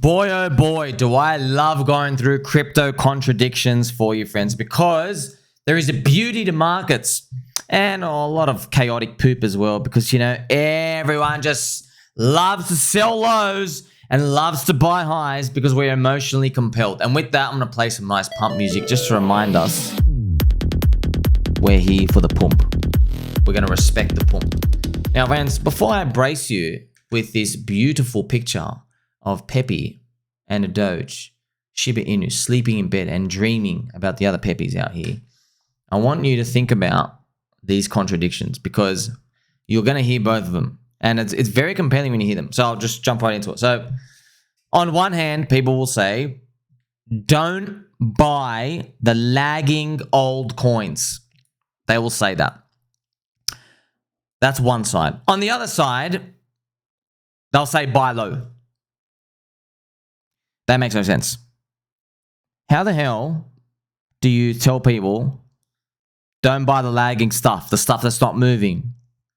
Boy, oh boy, do I love going through crypto contradictions for you, friends, because there is a beauty to markets and a lot of chaotic poop as well, because, you know, everyone just loves to sell lows and loves to buy highs because we're emotionally compelled. And with that, I'm going to play some nice pump music just to remind us we're here for the pump. We're going to respect the pump. Now, friends, before I brace you with this beautiful picture of Pepe and a Doge, Shiba Inu, sleeping in bed and dreaming about the other Pepes out here, I want you to think about these contradictions because you're going to hear both of them. And it's very compelling when you hear them. So I'll just jump right into it. So on one hand, people will say, don't buy the lagging old coins. They will say that. That's one side. On the other side, they'll say buy low. That makes no sense. How the hell do you tell people don't buy the lagging stuff, the stuff that's not moving,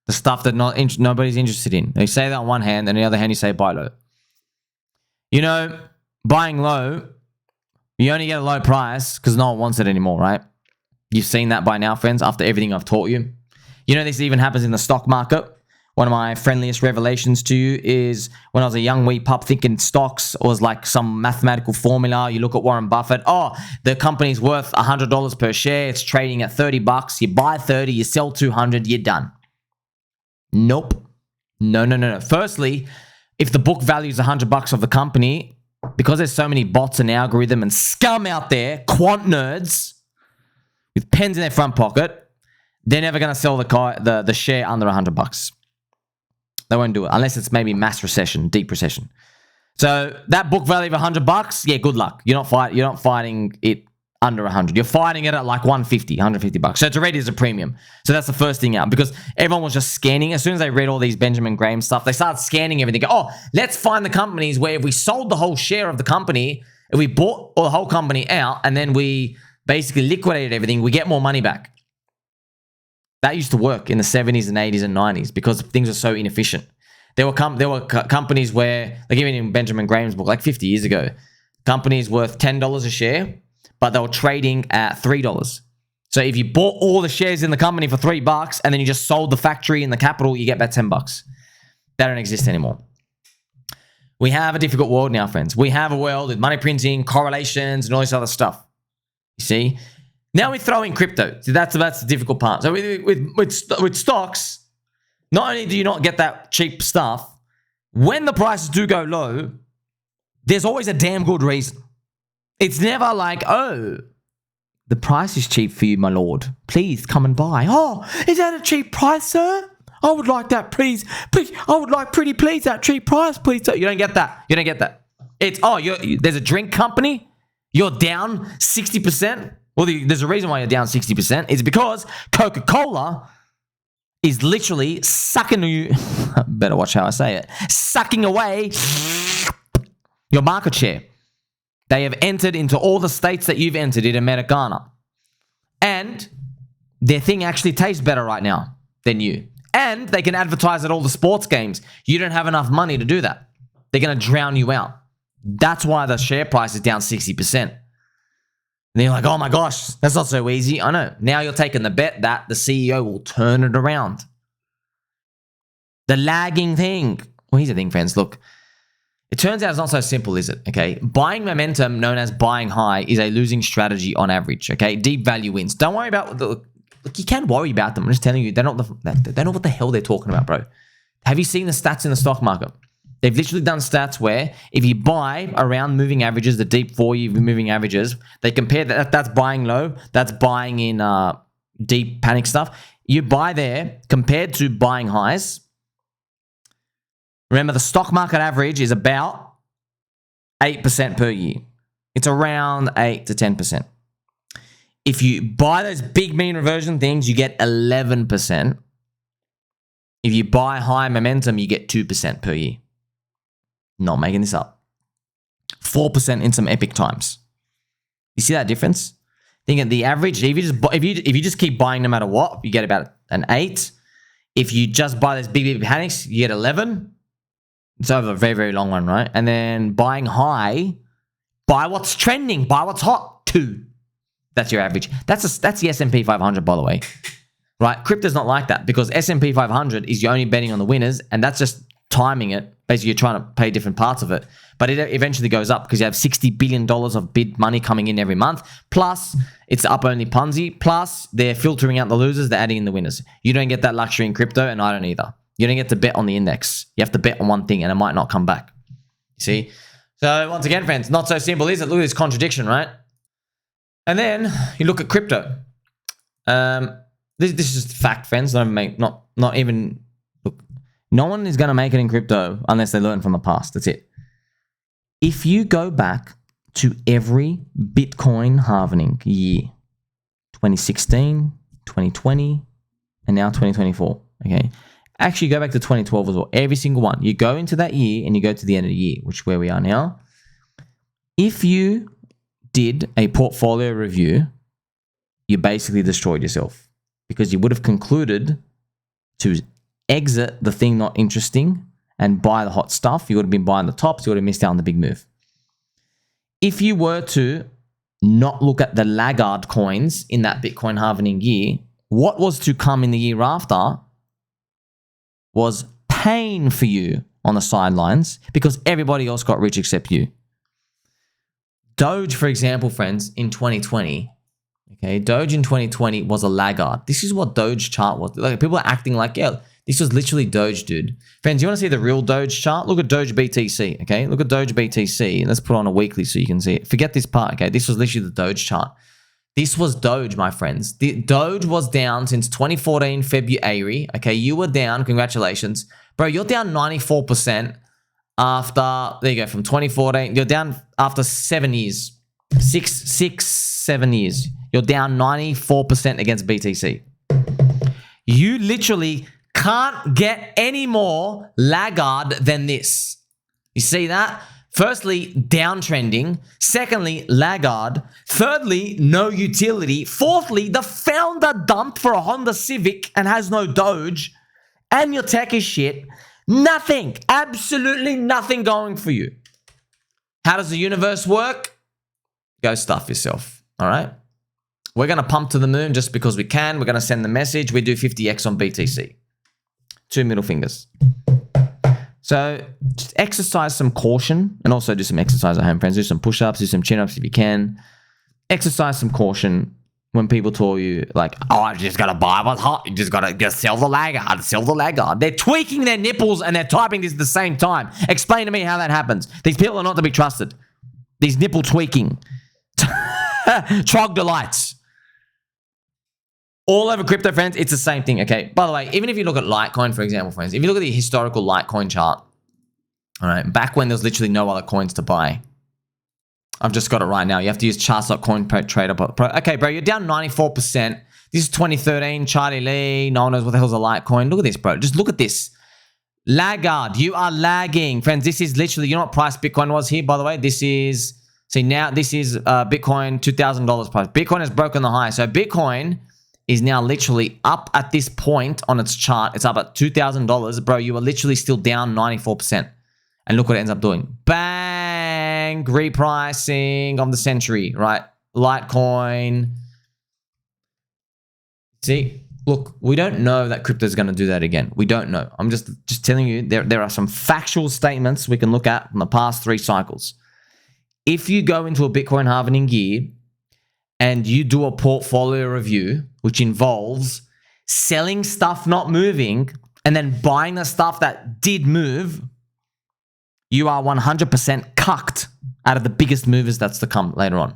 the stuff that nobody's interested in? You say that on one hand, and on the other hand, you say buy low. You know, buying low, you only get a low price because no one wants it anymore, right? You've seen that by now, friends, after everything I've taught you. You know, this even happens in the stock market. One of my friendliest revelations to you is when I was a young wee pup thinking stocks was like some mathematical formula. You look at Warren Buffett. Oh, the company's worth $100 per share. It's trading at $30. You buy 30, you sell 200, you're done. Nope. No. Firstly, if the book value is $100 of the company, because there's so many bots and algorithm and scum out there, quant nerds with pens in their front pocket, they're never going to sell the share under $100. They won't do it unless it's maybe mass recession, deep recession. So that book value of $100, yeah, good luck. You're not fighting it under 100. You're fighting it at like $150. So it's already as a premium. So that's the first thing out, because everyone was just scanning. As soon as they read all these Benjamin Graham stuff, they started scanning everything. Oh, let's find the companies where if we sold the whole share of the company, if we bought the whole company out and then we basically liquidated everything, we get more money back. That used to work in the 70s and 80s and 90s because things were so inefficient. There were companies where, like even in Benjamin Graham's book, like 50 years ago, companies worth $10 a share, but they were trading at $3. So if you bought all the shares in the company for $3 and then you just sold the factory and the capital, you get back $10. That don't exist anymore. We have a difficult world now, friends. We have a world with money printing, correlations, and all this other stuff. You see? Now we throw in crypto. So that's the difficult part. So with stocks, not only do you not get that cheap stuff, when the prices do go low, there's always a damn good reason. It's never like, oh, the price is cheap for you, my lord. Please come and buy. Oh, is that a cheap price, sir? I would like that, please. Please, I would like pretty please that cheap price, please. You don't get that. You don't get that. It's, oh, there's a drink company. You're down 60%. Well, there's a reason why you're down 60%. It's because Coca-Cola is literally sucking you. Better watch how I say it. Sucking away your market share. They have entered into all the states that you've entered in Americana. And their thing actually tastes better right now than you. And they can advertise at all the sports games. You don't have enough money to do that. They're going to drown you out. That's why the share price is down 60%. And you're like, oh my gosh, that's not so easy. I know. Now you're taking the bet that the CEO will turn it around. The lagging thing. Well, here's the thing, friends. Look, it turns out it's not so simple, is it? Okay. Buying momentum, known as buying high, is a losing strategy on average. Okay. Deep value wins. Don't worry about look, you can worry about them. I'm just telling you, they know what the hell they're talking about, bro. Have you seen the stats in the stock market? They've literally done stats where if you buy around moving averages, the deep 4-year moving averages, they compare that's buying low, that's buying in deep panic stuff. You buy there compared to buying highs. Remember, the stock market average is about 8% per year. It's around 8 to 10%. If you buy those big mean reversion things, you get 11%. If you buy high momentum, you get 2% per year. Not making this up. 4% in some epic times. You see that difference? Think at the average, if you just keep buying no matter what, you get about an 8. If you just buy those big panics, you get 11. It's over a very, very long run, right? And then buying high, buy what's trending, buy what's hot, 2. That's your average. That's the S&P 500, by the way, right? Crypto's not like that because S&P 500 is you're only betting on the winners, and that's just timing it. Basically, you're trying to pay different parts of it, but it eventually goes up because you have $60 billion of bid money coming in every month. Plus, it's up only Ponzi. Plus, they're filtering out the losers, they're adding in the winners. You don't get that luxury in crypto, and I don't either. You don't get to bet on the index. You have to bet on one thing, and it might not come back. You see? So once again, friends, not so simple, is it? Look at this contradiction, right? And then you look at crypto. This is just fact, friends. Not even look. No one is going to make it in crypto unless they learn from the past. That's it. If you go back to every Bitcoin halving year, 2016, 2020, and now 2024. Okay. Actually, go back to 2012 as well. Every single one. You go into that year and you go to the end of the year, which is where we are now. If you did a portfolio review, you basically destroyed yourself because you would have concluded to exit the thing not interesting and buy the hot stuff. You would have been buying the tops. You would have missed out on the big move. If you were to not look at the laggard coins in that Bitcoin halving year, what was to come in the year after was pain for you on the sidelines because everybody else got rich except you. Doge, for example, friends, in 2020, okay, Doge in 2020 was a laggard. This is what Doge chart was. Like, people are acting like, yeah, this was literally Doge, dude. Friends, you want to see the real Doge chart? Look at Doge BTC, okay? Look at Doge BTC. Let's put on a weekly so you can see it. Forget this part, okay? This was literally the Doge chart. This was Doge, my friends. The Doge was down since 2014 February, okay? You were down. Congratulations. Bro, you're down 94%. After, there you go, from 2014, you're down after 7 years. 7 years. You're down 94% against BTC. You literally can't get any more laggard than this. You see that? Firstly, downtrending. Secondly, laggard. Thirdly, no utility. Fourthly, the founder dumped for a Honda Civic and has no Doge. And your tech is shit. Nothing, absolutely nothing going for you. How does the universe work? Go stuff yourself, all right? We're going to pump to the moon just because we can. We're going to send the message. We do 50x on BTC. 2 middle fingers. So just exercise some caution and also do some exercise at home, friends. Do some push-ups, do some chin-ups if you can. Exercise some caution. When people tell you, like, oh, I just got to buy what's hot. You just got to sell the laggard, sell the laggard. They're tweaking their nipples and they're typing this at the same time. Explain to me how that happens. These people are not to be trusted. These nipple tweaking. Troglodytes. All over crypto, friends, it's the same thing, okay? By the way, even if you look at Litecoin, for example, friends, if you look at the historical Litecoin chart, all right, back when there was literally no other coins to buy, I've just got it right now. You have to use charts.coin trader. Okay, bro, you're down 94%. This is 2013, Charlie Lee. No one knows what the hell's a Litecoin. Look at this, bro. Just look at this. Laggard. You are lagging. Friends, this is literally, you know what price Bitcoin was here, by the way? This is, see now, this is Bitcoin, $2,000 price. Bitcoin has broken the high. So Bitcoin is now literally up at this point on its chart. It's up at $2,000. Bro, you are literally still down 94%. And look what it ends up doing. Bang! Repricing of the century, right? Litecoin. See? Look, we don't know that crypto is going to do that again. We don't know. I'm just telling you, there are some factual statements we can look at from the past 3 cycles. If you go into a Bitcoin halving year and you do a portfolio review, which involves selling stuff not moving and then buying the stuff that did move, you are 100% cucked out of the biggest movers that's to come later on.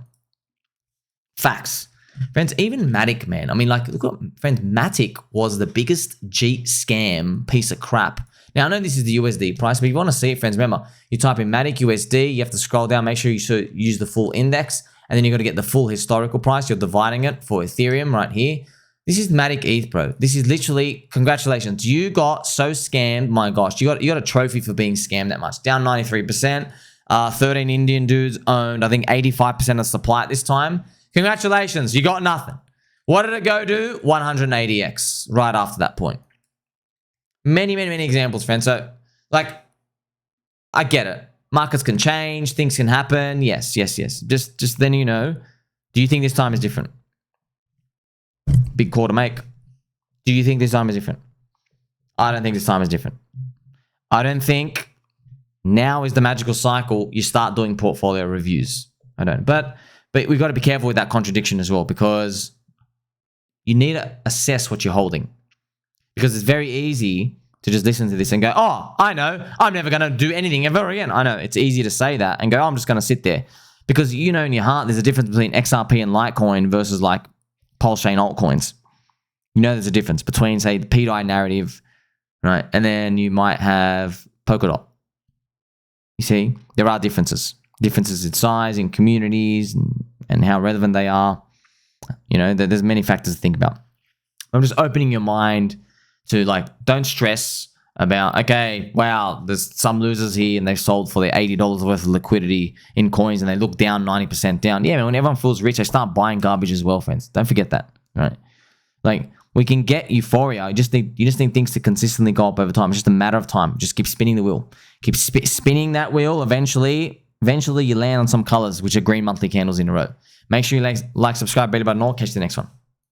Facts. Friends, even Matic, man. I mean, like, look at, friends, Matic was the biggest G scam piece of crap. Now, I know this is the USD price, but if you want to see it, friends, remember, you type in Matic USD, you have to scroll down, make sure you use the full index, and then you got to get the full historical price. You're dividing it for Ethereum right here. This is Matic ETH, bro. This is literally, congratulations. You got so scammed. My gosh, you got a trophy for being scammed that much. Down 93%. 13 Indian dudes owned, I think, 85% of supply at this time. Congratulations. You got nothing. What did it go to? 180x right after that point. Many, many, many examples, friends. So, like, I get it. Markets can change. Things can happen. Yes. Just then you know. Do you think this time is different? Big call to make. Do you think this time is different? I don't think this time is different. I don't think now is the magical cycle you start doing portfolio reviews. I don't. But we've got to be careful with that contradiction as well, because you need to assess what you're holding. Because it's very easy to just listen to this and go, oh, I know, I'm never going to do anything ever again. I know, it's easy to say that and go, oh, I'm just going to sit there. Because you know in your heart there's a difference between XRP and Litecoin versus like Pulse Chain altcoins. You know there's a difference between, say, the PDI narrative, right? And then you might have Polkadot. You see, there are differences. Differences in size, in communities, and how relevant they are. You know, there's many factors to think about. I'm just opening your mind to, like, don't stress about, okay, wow, there's some losers here and they've sold for their $80 worth of liquidity in coins and they look down 90% down. Yeah, man, when everyone feels rich, they start buying garbage as well, friends. Don't forget that, right? Like, we can get euphoria. You just need things to consistently go up over time. It's just a matter of time. Just keep spinning the wheel. Keep spinning that wheel. Eventually you land on some colors, which are green monthly candles in a row. Make sure you like, subscribe, bell button, or catch the next one.